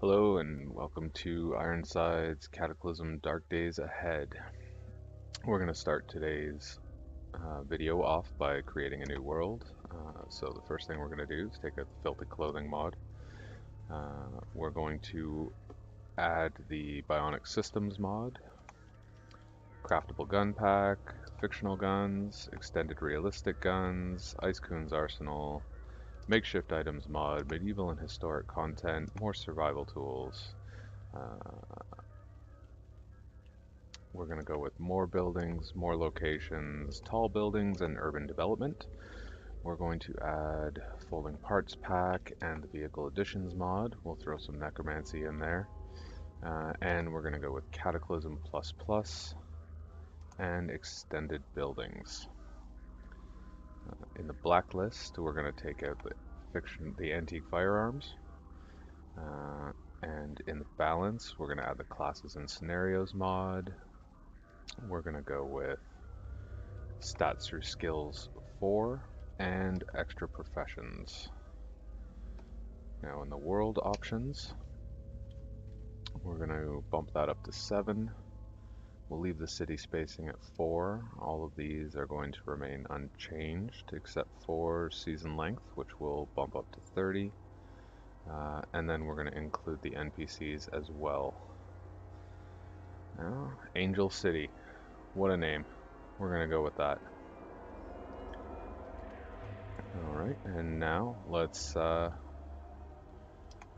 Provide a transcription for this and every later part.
Hello and welcome to Ironside's Cataclysm Dark Days Ahead. We're going to start today's video off by creating a new world. So the first thing we're going to do is take out the Filthy Clothing mod. We're going to add the Bionic Systems mod, Craftable Gun Pack, Fictional Guns, Extended Realistic Guns, Ice Coon's Arsenal, Makeshift Items mod, Medieval and Historic content, more survival tools. We're going to go with more buildings, more locations, tall buildings, and urban development. We're going to add folding parts pack and the vehicle additions mod. We'll throw some necromancy in there. And we're going to go with Cataclysm ++ and extended buildings. In the blacklist, we're going to take out the antique firearms. And in the balance, we're going to add the classes and scenarios mod. We're going to go with stats through skills 4 and extra professions. Now in the world options, we're going to bump that up to 7. We'll leave the city spacing at 4. All of these are going to remain unchanged except for season length, which will bump up to 30. And then we're going to include the NPCs as well. Now, Angel City. What a name. We're going to go with that. Alright, and now let's go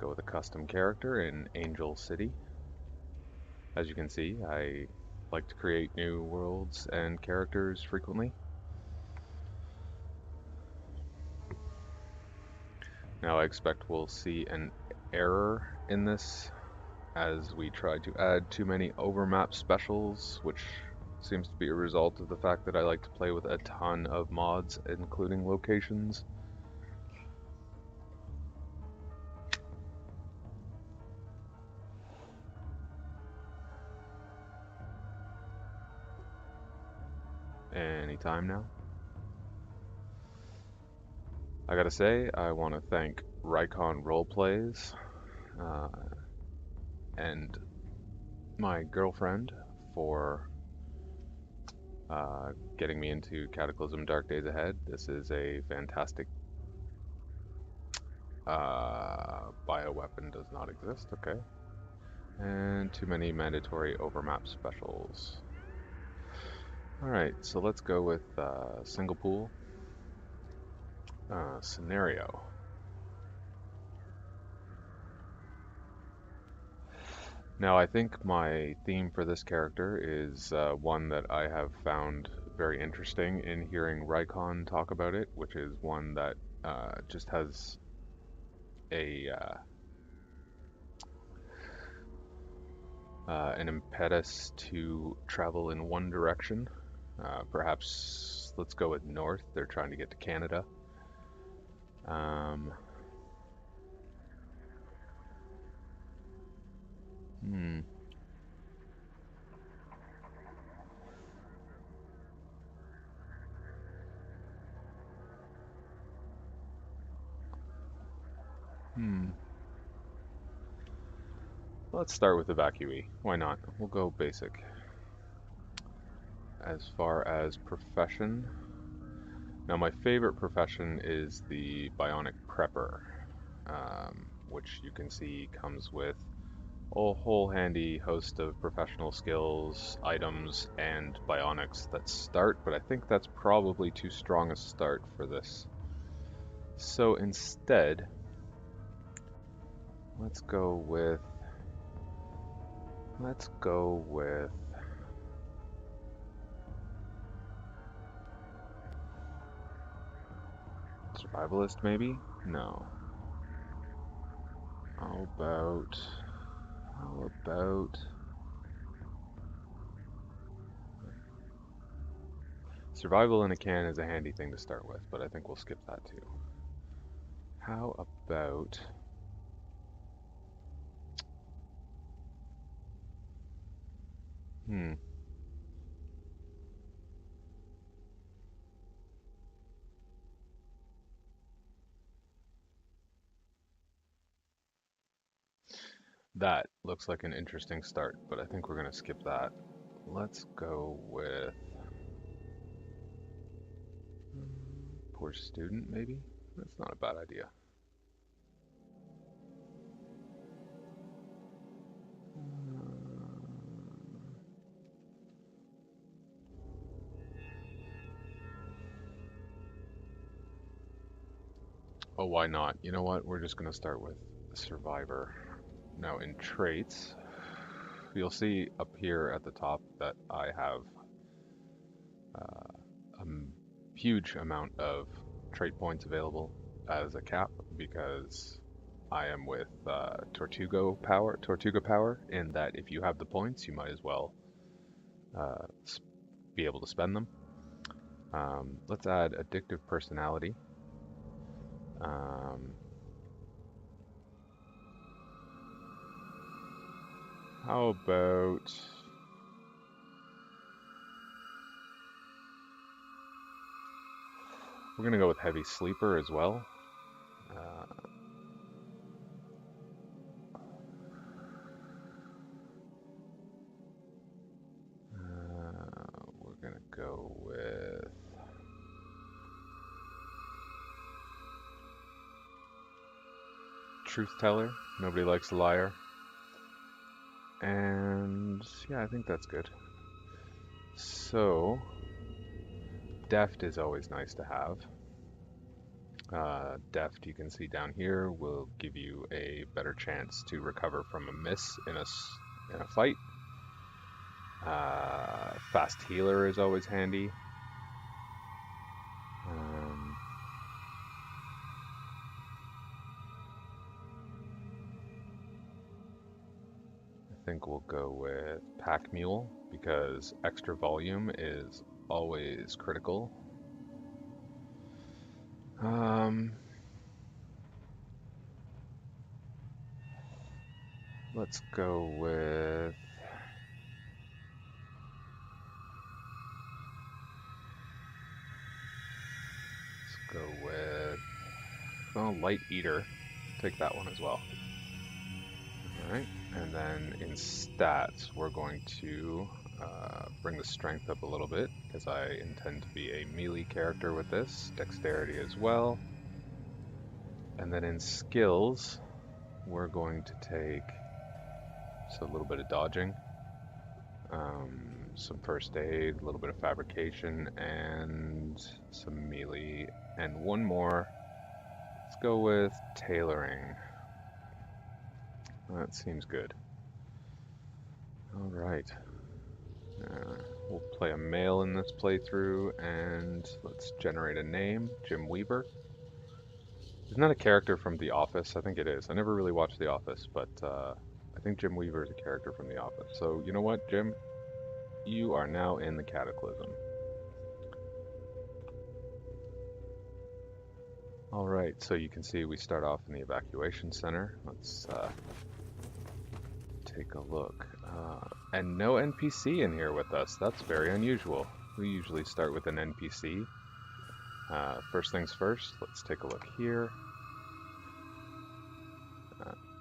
with a custom character in Angel City. As you can see, I like to create new worlds and characters frequently. Now I expect we'll see an error in this as we try to add too many overmap specials, which seems to be a result of the fact that I like to play with a ton of mods, including locations. Anytime now. I gotta say, I want to thank RyconRoleplays and my girlfriend for getting me into Cataclysm Dark Days Ahead. This is a fantastic bioweapon does not exist, okay. And too many mandatory overmap specials. Alright, so let's go with single pool scenario. Now I think my theme for this character is one that I have found very interesting in hearing Rykon talk about it, which is one that just has an impetus to travel in one direction. Perhaps let's go with north. They're trying to get to Canada. Let's start with evacuee. Why not? We'll go basic. As far as profession, now my favorite profession is the Bionic Prepper, which you can see comes with a whole handy host of professional skills, items, and bionics that start, but I think that's probably too strong a start for this. So instead, let's go with survivalist, maybe? No. How about survival in a can is a handy thing to start with, but I think we'll skip that too. How about That looks like an interesting start, but I think we're going to skip that. Let's go with poor student, maybe? That's not a bad idea. Oh, why not? You know what? We're just going to start with survivor. Now in traits, you'll see up here at the top that I have a huge amount of trait points available as a cap because I am with Tortuga power, in that if you have the points, you might as well be able to spend them. Let's add addictive personality. How about we're gonna go with heavy sleeper as well. We're gonna go with truth teller. Nobody likes a liar. And yeah, I think that's good. So deft is always nice to have. Deft, you can see down here, will give you a better chance to recover from a miss in a fight. Fast healer is always handy. I think we'll go with pack mule because extra volume is always critical. Let's go with light eater. Take that one as well. Alright, and then in stats we're going to bring the strength up a little bit because I intend to be a melee character with this. Dexterity as well. And then in skills we're going to take just a little bit of dodging, some first aid, a little bit of fabrication, and some melee, and one more. Let's go with tailoring. That seems good. Alright. We'll play a male in this playthrough, and let's generate a name, Jim Weaver. Isn't that a character from The Office? I think it is. I never really watched The Office, but I think Jim Weaver is a character from The Office. So, you know what, Jim? You are now in the Cataclysm. Alright, so you can see we start off in the evacuation center. Let's take a look. And no NPC in here with us. That's very unusual. We usually start with an NPC. First things first, let's take a look here.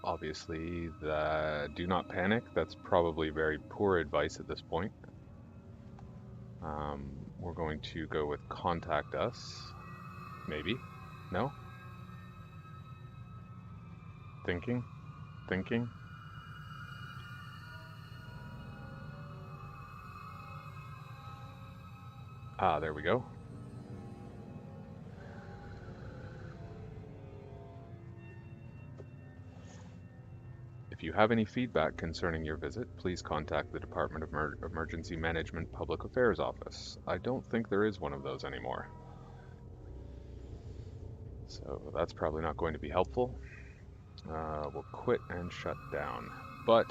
Obviously, do not panic. That's probably very poor advice at this point. We're going to go with contact us. Maybe? No? Thinking? Thinking? Ah, there we go. If you have any feedback concerning your visit, please contact the Department of Emergency Management Public Affairs Office. I don't think there is one of those anymore. So that's probably not going to be helpful. We'll quit and shut down. But,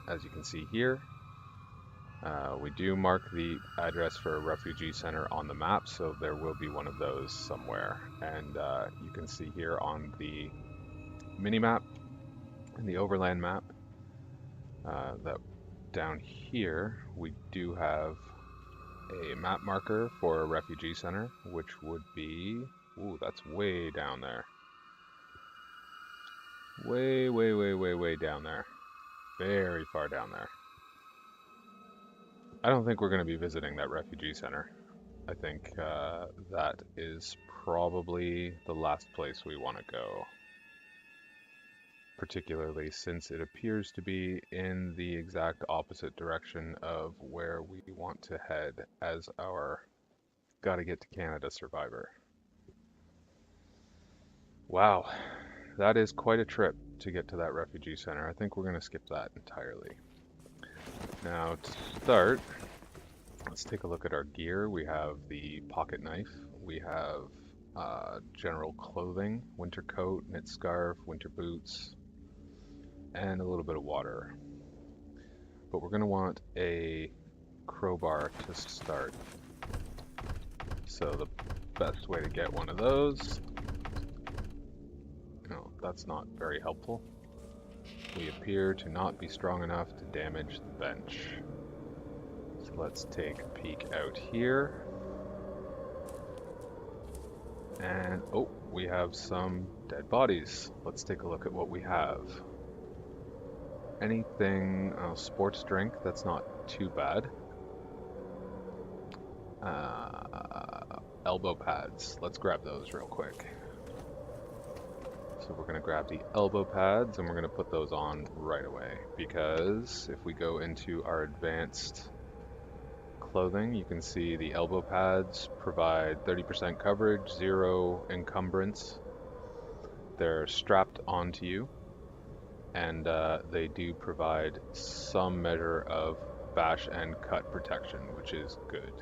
as you can see here, we do mark the address for a refugee center on the map, so there will be one of those somewhere. And you can see here on the mini-map, in the overland map, that down here we do have a map marker for a refugee center, which would be, ooh, that's way down there. Way down there. very far down there. I don't think we're going to be visiting that refugee center. I think that is probably the last place we want to go. Particularly since it appears to be in the exact opposite direction of where we want to head as our gotta get to Canada survivor. Wow, that is quite a trip to get to that refugee center. I think we're going to skip that entirely. Now to start, let's take a look at our gear. We have the pocket knife, we have general clothing, winter coat, knit scarf, winter boots, and a little bit of water. But we're going to want a crowbar to start. So the best way to get one of those, no, that's not very helpful. We appear to not be strong enough to damage the bench. So let's take a peek out here. And, oh, we have some dead bodies. Let's take a look at what we have. Anything, sports drink, that's not too bad. Elbow pads, let's grab those real quick. So we're going to grab the elbow pads and we're going to put those on right away, because if we go into our advanced clothing, you can see the elbow pads provide 30% coverage, 0 encumbrance. They're strapped onto you, and they do provide some measure of bash and cut protection, which is good.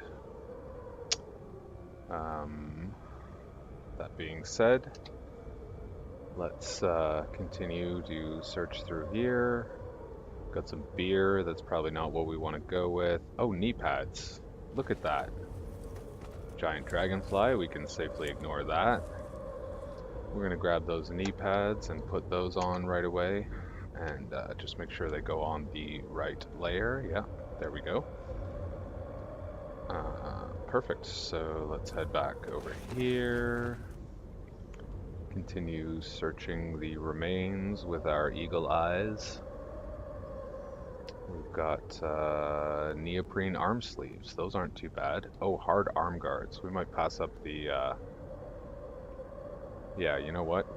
That being said, let's continue to search through here. Got some beer, that's probably not what we want to go with. Oh, knee pads. Look at that. Giant dragonfly, we can safely ignore that. We're going to grab those knee pads and put those on right away. And just make sure they go on the right layer. Yeah, there we go. Perfect, so let's head back over here. Continue searching the remains with our eagle eyes. We've got neoprene arm sleeves. Those aren't too bad. Oh, hard arm guards. We might pass up the... Yeah, you know what?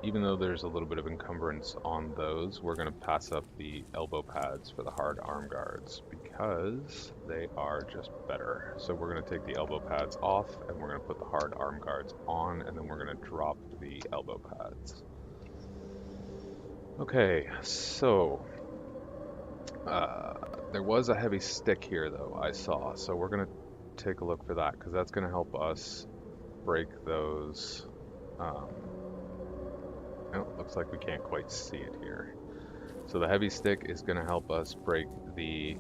Even though there's a little bit of encumbrance on those, we're going to pass up the elbow pads for the hard arm guards because they are just better. So we're going to take the elbow pads off and we're going to put the hard arm guards on, and then we're going to drop the elbow pads. Okay, so there was a heavy stick here though, I saw. So we're going to take a look for that because that's going to help us break those. Oh, looks like we can't quite see it here. So the heavy stick is going to help us break the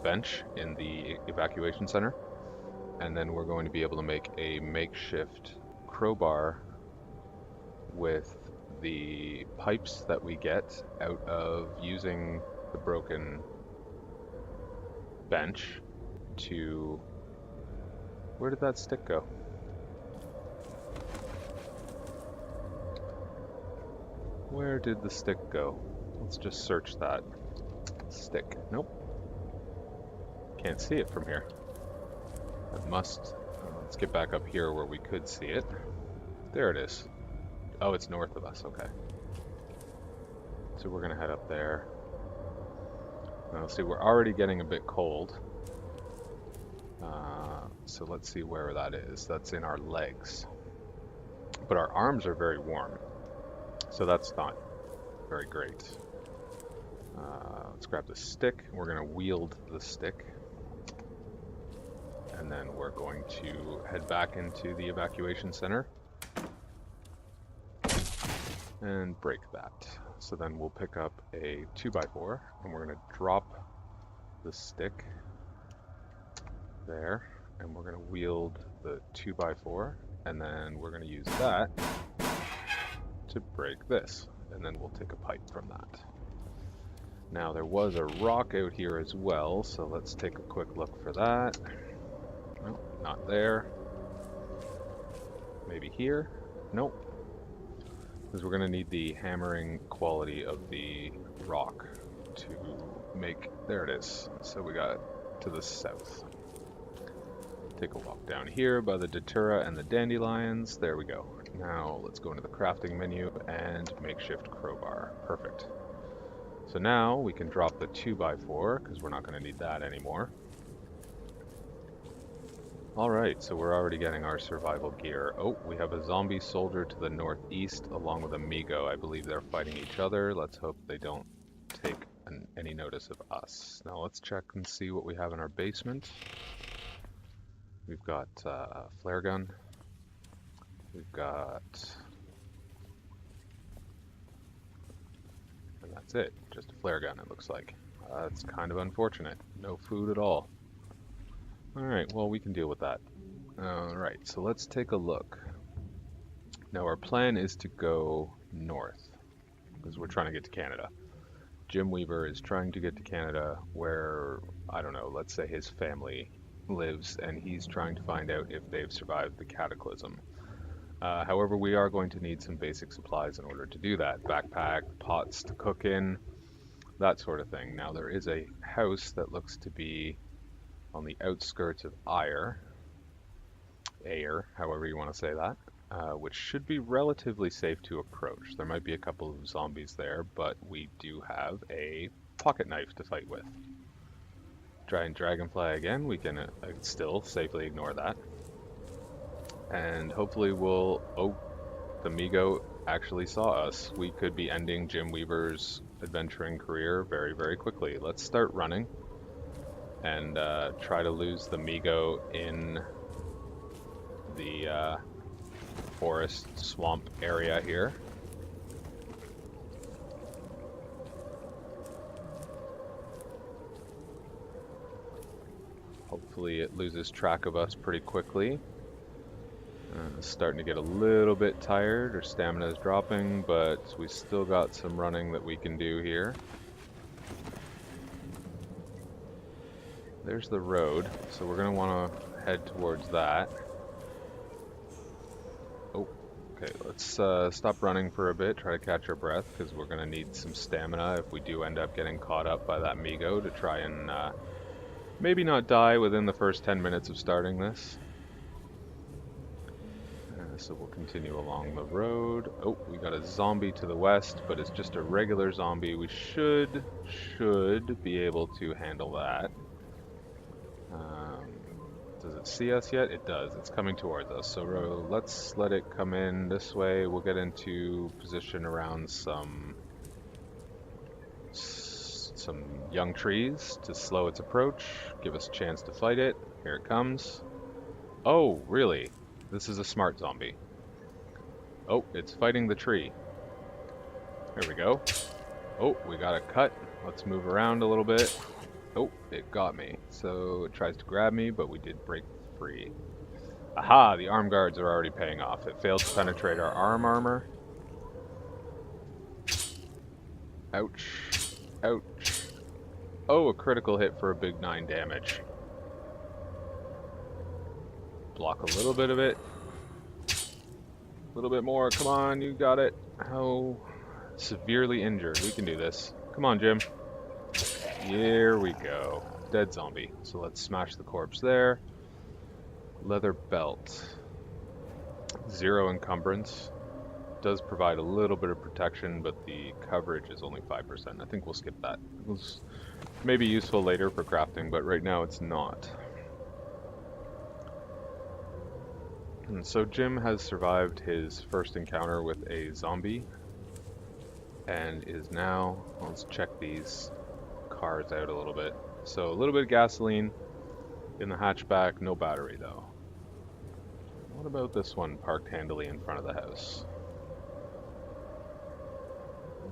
bench in the evacuation center, and then we're going to be able to make a makeshift crowbar with the pipes that we get out of using the broken bench to... Where did that stick go? Where did the stick go? Let's just search that stick. Nope. Can't see it from here. It must... let's get back up here where we could see it. There it is. Oh, it's north of us. Okay. So we're going to head up there. Now, see, we're already getting a bit cold. So let's see where that is. That's in our legs. But our arms are very warm. So that's not very great. Let's grab the stick. We're going to wield the stick. And then we're going to head back into the evacuation center. And break that. So then we'll pick up a 2x4 and we're going to drop the stick there. And we're going to wield the 2x4. And then we're going to use that to break this, and then we'll take a pipe from that. Now there was a rock out here as well, so let's take a quick look for that. Nope, not there. Maybe here? Nope. because we're going to need the hammering quality of the rock to make... There it is. So we got to the south. Take a walk down here by the datura and the dandelions. There we go. Now let's go into the crafting menu and makeshift crowbar. Perfect. So now we can drop the 2x4 because we're not going to need that anymore. Alright, so we're already getting our survival gear. Oh, we have a zombie soldier to the northeast along with a Migo. I believe they're fighting each other. Let's hope they don't take any notice of us. Now let's check and see what we have in our basement. We've got a flare gun. We've got... And that's it. Just a flare gun, it looks like. That's kind of unfortunate. No food at all. Alright, well we can deal with that. Alright, so let's take a look. Now our plan is to go north, because we're trying to get to Canada. Jim Weaver is trying to get to Canada where, I don't know, let's say his family lives, and he's trying to find out if they've survived the Cataclysm. However, we are going to need some basic supplies in order to do that. Backpack, pots to cook in, that sort of thing. Now there is a house that looks to be on the outskirts of Ayr, however you want to say that, which should be relatively safe to approach. There might be a couple of zombies there, but we do have a pocket knife to fight with. Giant dragonfly again, we can still safely ignore that. And hopefully we'll... Oh, the Migo actually saw us. We could be ending Jim Weaver's adventuring career very, very quickly. Let's start running and try to lose the Migo in the forest swamp area here. Hopefully it loses track of us pretty quickly. Starting to get a little bit tired, our stamina is dropping, but we still got some running that we can do here. There's the road, so we're going to want to head towards that. Oh, okay, let's stop running for a bit, try to catch our breath, because we're going to need some stamina if we do end up getting caught up by that Migo to try and maybe not die within the first 10 minutes of starting this. So we'll continue along the road. Oh, we got a zombie to the west, but it's just a regular zombie. We should be able to handle that. Does it see us yet? It does. It's coming towards us. So let's let it come in this way. We'll get into position around some young trees to slow its approach, give us a chance to fight it. Here it comes. Oh, really? This is a smart zombie. Oh, it's fighting the tree. There we go. Oh, we got a cut. Let's move around a little bit. Oh, it got me. So it tries to grab me, but we did break free. Aha, the arm guards are already paying off. It failed to penetrate our armor. Ouch. Ouch. Oh, a critical hit for a big 9 damage. Block a little bit of it. A little bit more. Come on, you got it. How severely injured. We can do this. Come on, Jim. Here we go. Dead zombie. So let's smash the corpse there. Leather belt. 0 encumbrance. Does provide a little bit of protection, but the coverage is only 5%. I think we'll skip that. It's maybe useful later for crafting, but right now it's not. And so Jim has survived his first encounter with a zombie and is now, let's check these cars out a little bit. So a little bit of gasoline in the hatchback, no battery though. What about this one parked handily in front of the house?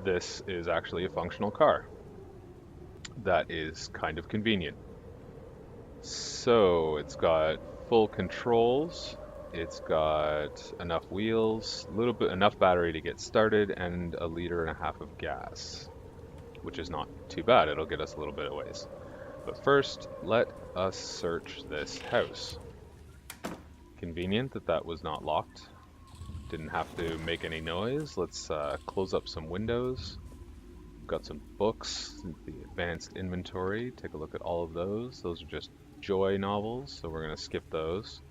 This is actually a functional car. That is kind of convenient. So it's got full controls. It's got enough wheels, enough battery to get started, and 1.5 liters of gas, which is not too bad. It'll get us a little bit of ways. But first, let us search this house. Convenient that that was not locked. didn't have to make any noise. Let's close up some windows. We've got some books, the advanced inventory. Take a look at all of those. Those are just joy novels, so we're going to skip those.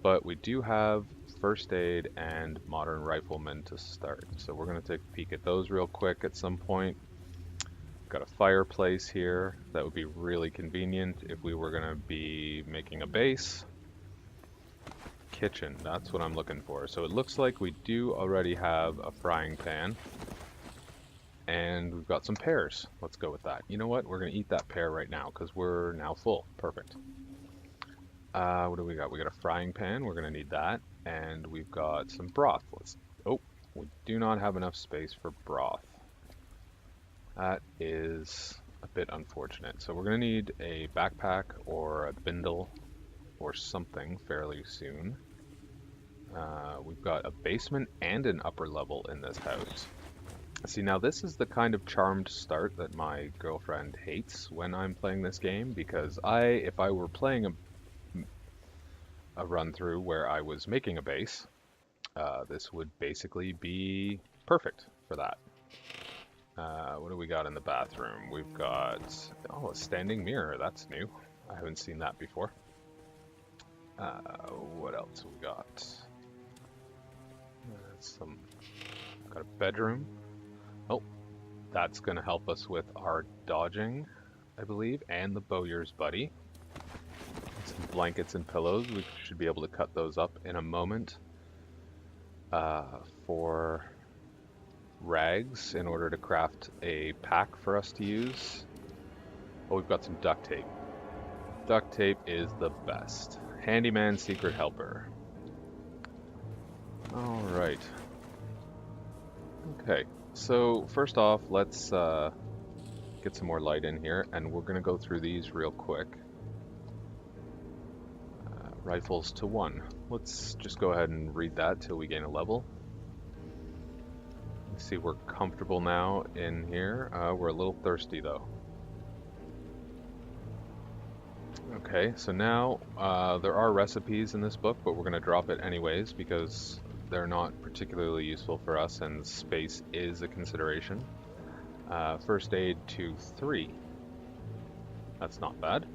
But we do have first aid and modern rifleman to start. So we're going to take a peek at those real quick at some point. Got a fireplace here. That would be really convenient if we were going to be making a base. Kitchen, that's what I'm looking for. So it looks like we do already have a frying pan. And we've got some pears. Let's go with that. You know what? We're going to eat that pear right now because we're now full. Perfect. What do we got? We got a frying pan. We're going to need that. And we've got some broth. Oh, we do not have enough space for broth. That is a bit unfortunate. So we're going to need a backpack or a bindle or something fairly soon. We've got a basement and an upper level in this house. See, now this is the kind of charmed start that my girlfriend hates when I'm playing this game, because if I were playing a run through where I was making a base, this would basically be perfect for that. What do we got in the bathroom? We've got, a standing mirror. That's new. I haven't seen that before. What else we got? Got a bedroom. Oh, that's going to help us with our dodging, I believe, and the bowyer's buddy. Some blankets and pillows. We should be able to cut those up in a moment. For rags in order to craft a pack for us to use. Oh, we've got some duct tape. Duct tape is the best. Handyman secret helper. All right. Okay, so first off, let's get some more light in here, and we're going to go through these real quick. Rifles to 1. Let's just go ahead and read that till we gain a level. Let's see, we're comfortable now in here. We're a little thirsty though. Okay, so now there are recipes in this book, but we're going to drop it anyways because they're not particularly useful for us and space is a consideration. First aid to 3. That's not bad.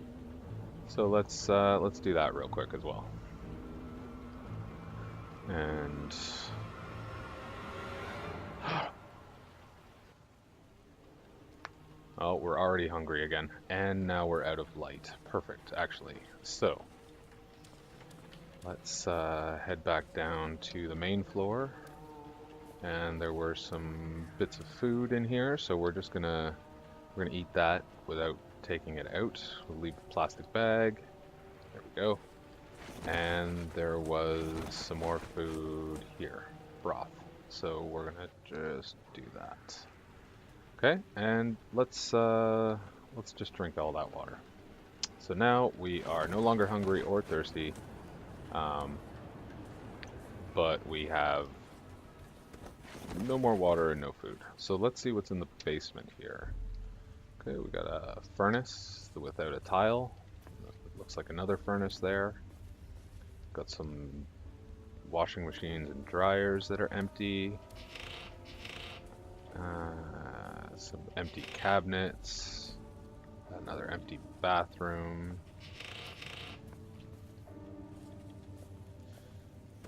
So let's do that real quick as well. And oh, we're already hungry again. And now we're out of light. Perfect, actually. So let's head back down to the main floor. And there were some bits of food in here, so we're gonna eat that without taking it out. We'll leave the plastic bag. There we go. And there was some more food here, broth. So we're gonna just do that. Okay, and let's just drink all that water. So now we are no longer hungry or thirsty, but we have no more water and no food. So let's see what's in the basement here. Okay, we got a furnace without a tile. It looks like another furnace there. Got some washing machines and dryers that are empty. Some empty cabinets. Another empty bathroom.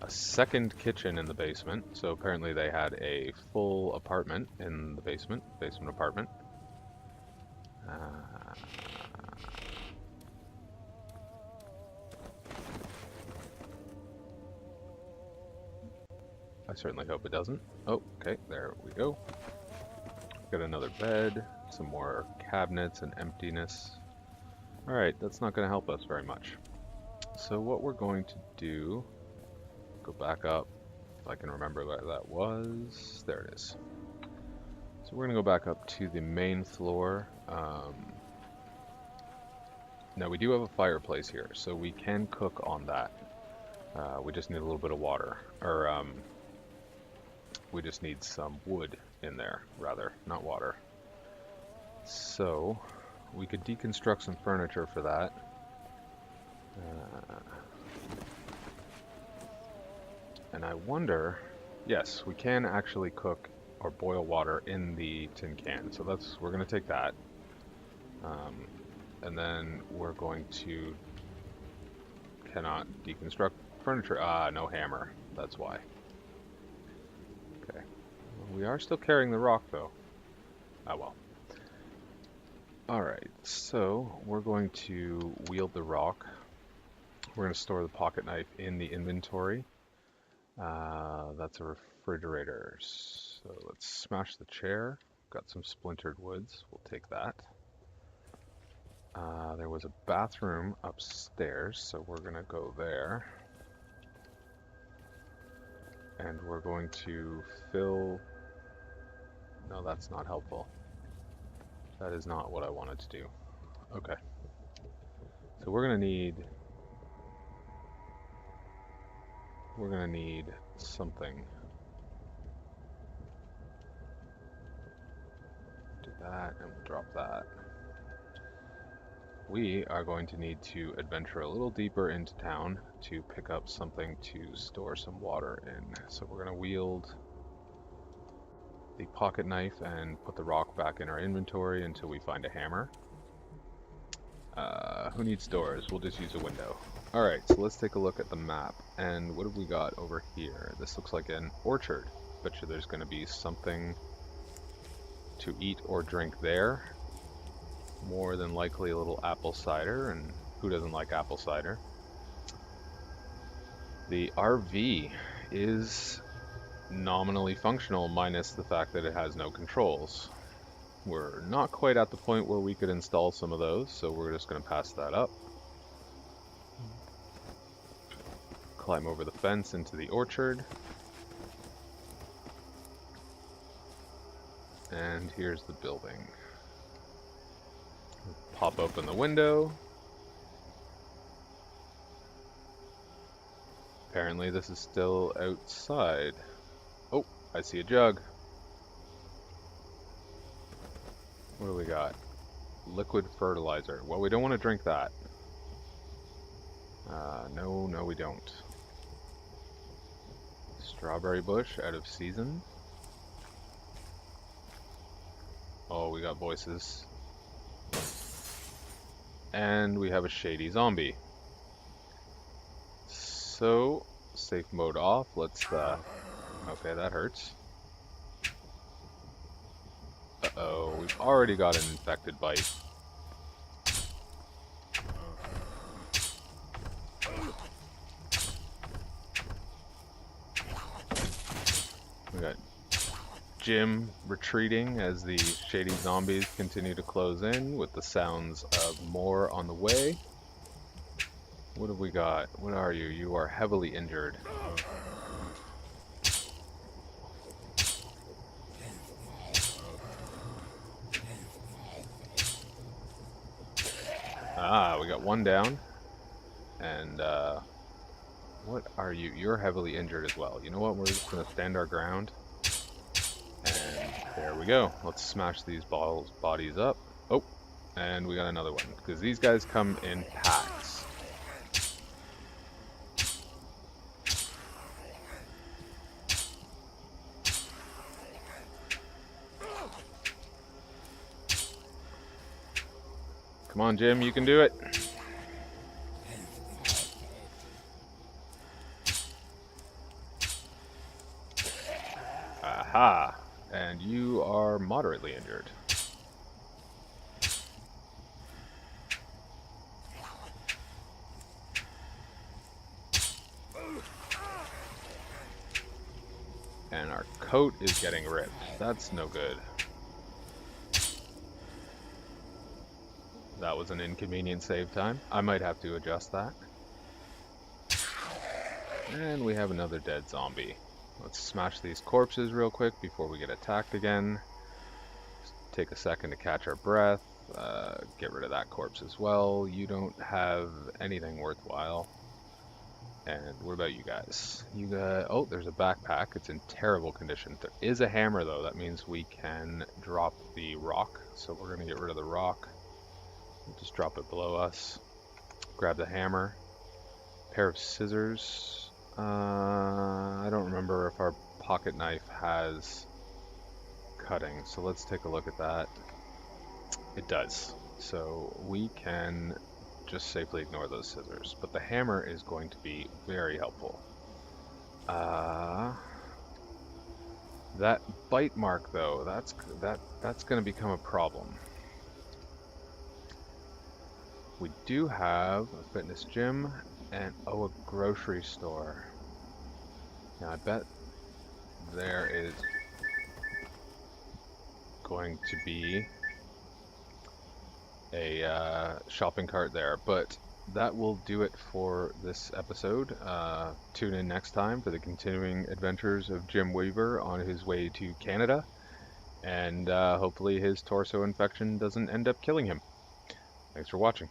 A second kitchen in the basement. So apparently they had a full apartment in the basement apartment. I certainly hope it doesn't. Oh, okay, there we go. Got another bed, some more cabinets and emptiness. Alright, that's not going to help us very much. So what we're going to do, go back up, if I can remember where that was. There it is. So we're going to go back up to the main floor. Now we do have a fireplace here, so we can cook on that. We just need a little bit of water, or we just need some wood in there, rather, not water. So we could deconstruct some furniture for that. And I wonder, yes, we can actually cook or boil water in the tin can. So we're going to take that. And then we're going to, cannot deconstruct furniture. Ah, no hammer. That's why. Okay. We are still carrying the rock though. Ah, well. Alright, so we're going to wield the rock. We're going to store the pocket knife in the inventory. That's a refrigerator. So let's smash the chair. Got some splintered woods. We'll take that. There was a bathroom upstairs, so we're going to go there. And we're going to fill... No, that's not helpful. That is not what I wanted to do. Okay. So we're going to need something. Do that, and we'll drop that. We are going to need to adventure a little deeper into town to pick up something to store some water in. So we're going to wield the pocket knife and put the rock back in our inventory until we find a hammer. Who needs doors? We'll just use a window. Alright, so let's take a look at the map. And what have we got over here? This looks like an orchard. Bet you there's going to be something to eat or drink there. More than likely a little apple cider, and who doesn't like apple cider? The RV is nominally functional, minus the fact that it has no controls. We're not quite at the point where we could install some of those, so we're just going to pass that up. Climb over the fence into the orchard. And here's the building. Pop open the window. Apparently this is still outside. Oh, I see a jug. What do we got? Liquid fertilizer. Well, we don't want to drink that. No, we don't. Strawberry bush out of season. Oh, we got voices. And we have a shady zombie. So, safe mode off. Let's, okay, that hurts. Uh-oh, we've already got an infected bite. We got Jim retreating as the shady zombies continue to close in with the sounds of more on the way. What have we got? What are you? You are heavily injured. Ah, we got one down. And, what are you? You're heavily injured as well. You know what? We're just going to stand our ground. And there we go. Let's smash these bodies up. Oh, and we got another one. Because these guys come in packs. Come on, Jim, you can do it. Aha! And you are moderately injured. And our coat is getting ripped. That's no good. That was an inconvenient save time. I might have to adjust that. And we have another dead zombie. Let's smash these corpses real quick before we get attacked again. Just take a second to catch our breath. Get rid of that corpse as well. You don't have anything worthwhile. And what about you guys? You got... Oh, there's a backpack. It's in terrible condition. There is a hammer though. That means we can drop the rock. So we're going to get rid of the rock. Just drop it below us. Grab the hammer. Pair of scissors. I don't remember if our pocket knife has cutting, so let's take a look at that. It does. So we can just safely ignore those scissors, but the hammer is going to be very helpful. That bite mark though, that's going to become a problem. We do have a fitness gym and a grocery store. Now I bet there is going to be a shopping cart there, but that will do it for this episode. Tune in next time for the continuing adventures of Jim Weaver on his way to Canada, and hopefully his torso infection doesn't end up killing him. Thanks for watching.